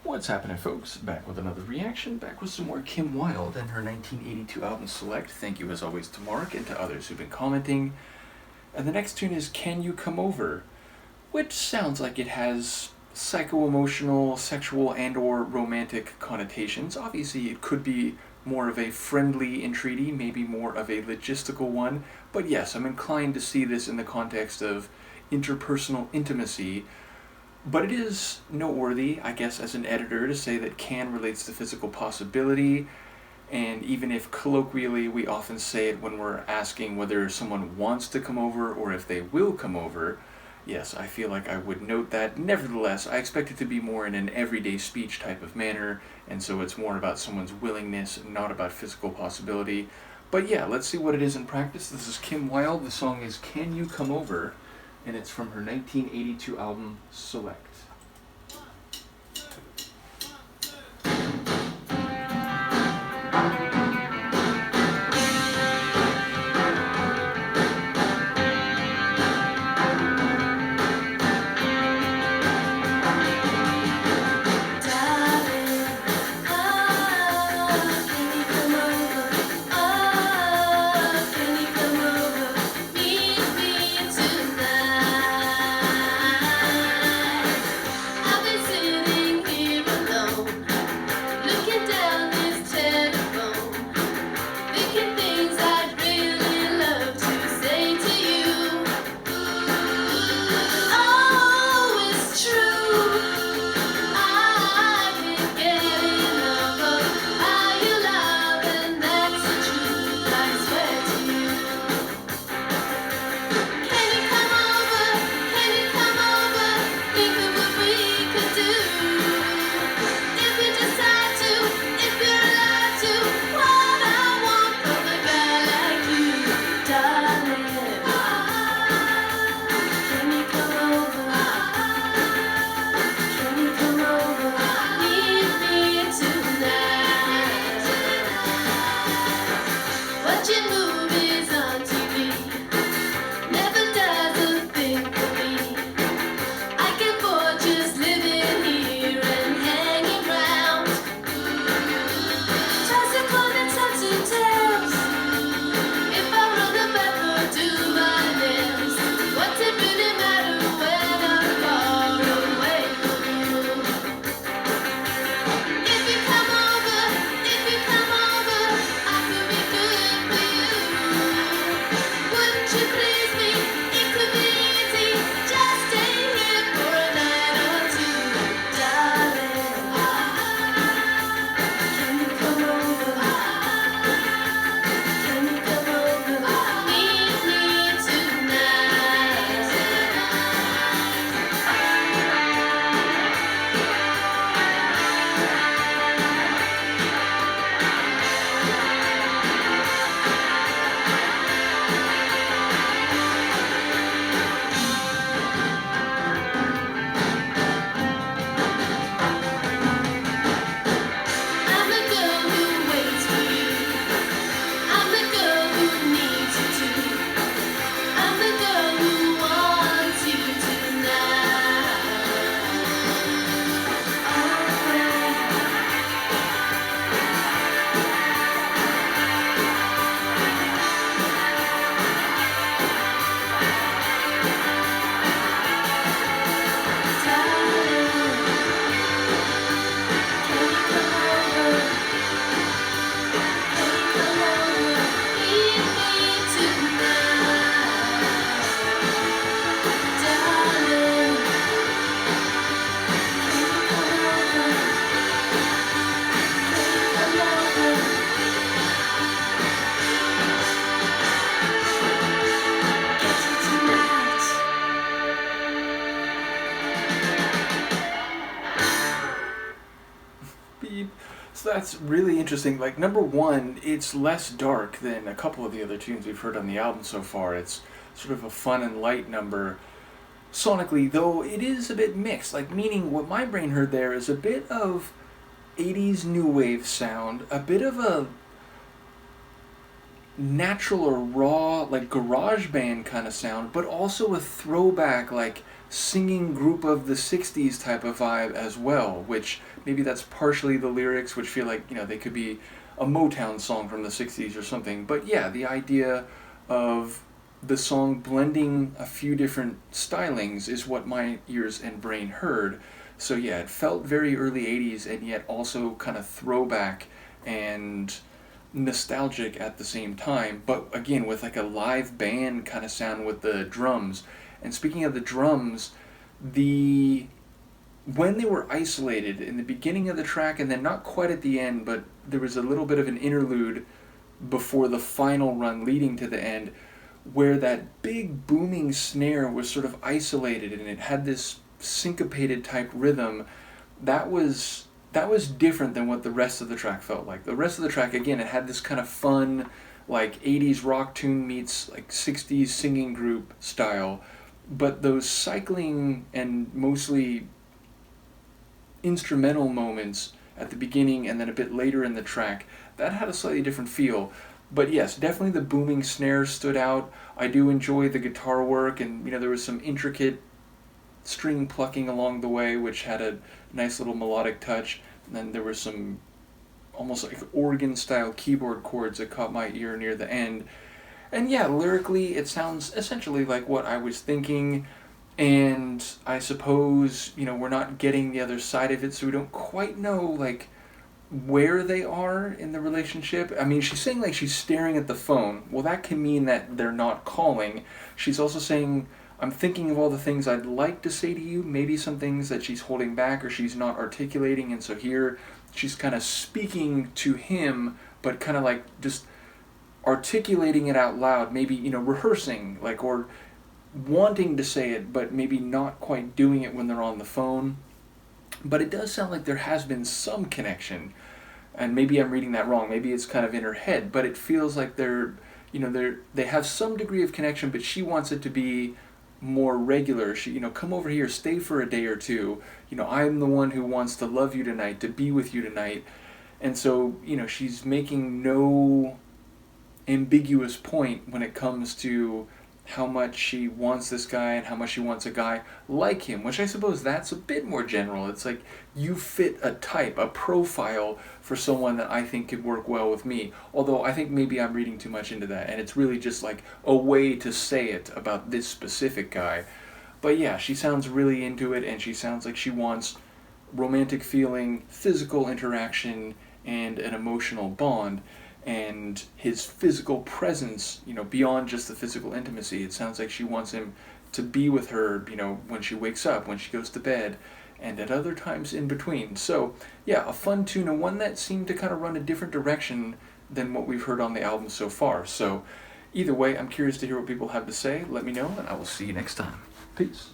What's happening, folks? Back with another reaction, back with some more Kim Wilde and her 1982 album Select. Thank you as always to Mark and to others who've been commenting. And the next tune is Can You Come Over, which sounds like it has psycho-emotional, sexual, and or romantic connotations. Obviously, it could be more of a friendly entreaty, maybe more of a logistical one, but yes, I'm inclined to see this in the context of interpersonal intimacy. But it is noteworthy, I guess, as an editor, to say that can relates to physical possibility, and even if colloquially we often say it when we're asking whether someone wants to come over or if they will come over, yes, I feel like I would note that. Nevertheless, I expect it to be more in an everyday speech type of manner, and so it's more about someone's willingness, not about physical possibility. But yeah, let's see what it is in practice. This is Kim Wilde. The song is Can You Come Over? And it's from her 1982 album Select. So that's really interesting. Like, number one, it's less dark than a couple of the other tunes we've heard on the album so far. It's sort of a fun and light number. Sonically, though, it is a bit mixed. Like, meaning what my brain heard there is a bit of 80s new wave sound, a bit of a natural or raw, like garage band kind of sound, but also a throwback, like singing group of the 60s type of vibe as well, which maybe that's partially the lyrics, which feel like, they could be a Motown song from the 60s or something. But yeah, the idea of the song blending a few different stylings is what my ears and brain heard. So yeah, it felt very early 80s and yet also kind of throwback and nostalgic at the same time, but again with like a live band kind of sound with the drums. And speaking of the drums, when they were isolated in the beginning of the track and then not quite at the end, but there was a little bit of an interlude before the final run leading to the end, where that big booming snare was sort of isolated and it had this syncopated type rhythm. That was different than what the rest of the track felt like. The rest of the track, again, it had this kind of fun, like 80s rock tune meets like 60s singing group style, but those cycling and mostly instrumental moments at the beginning and then a bit later in the track, that had a slightly different feel. But yes, definitely the booming snare stood out. I do enjoy the guitar work, and there was some intricate string plucking along the way, which had a nice little melodic touch. And then there were some almost like organ-style keyboard chords that caught my ear near the end. And yeah, lyrically, it sounds essentially like what I was thinking. And I suppose, we're not getting the other side of it, so we don't quite know, like, where they are in the relationship. I mean, she's saying like she's staring at the phone. Well, that can mean that they're not calling. She's also saying, I'm thinking of all the things I'd like to say to you, maybe some things that she's holding back or she's not articulating, and so here she's kind of speaking to him, but kind of like just articulating it out loud, maybe, rehearsing, like, or wanting to say it, but maybe not quite doing it when they're on the phone. But it does sound like there has been some connection, and maybe I'm reading that wrong. Maybe it's kind of in her head, but it feels like they have some degree of connection, but she wants it to be more regular. She, come over here, stay for a day or two. I'm the one who wants to love you tonight, to be with you tonight. And so, she's making no ambiguous point when it comes to how much she wants this guy and how much she wants a guy like him, which I suppose that's a bit more general. It's like you fit a type, a profile for someone that I think could work well with me. Although I think maybe I'm reading too much into that and it's really just like a way to say it about this specific guy. But yeah, she sounds really into it and she sounds like she wants romantic feeling, physical interaction, and an emotional bond. And his physical presence, beyond just the physical intimacy. It sounds like she wants him to be with her, when she wakes up, when she goes to bed, and at other times in between. So, yeah, a fun tune, and one that seemed to kind of run a different direction than what we've heard on the album so far. So, either way, I'm curious to hear what people have to say. Let me know, and I will see you next time. Peace.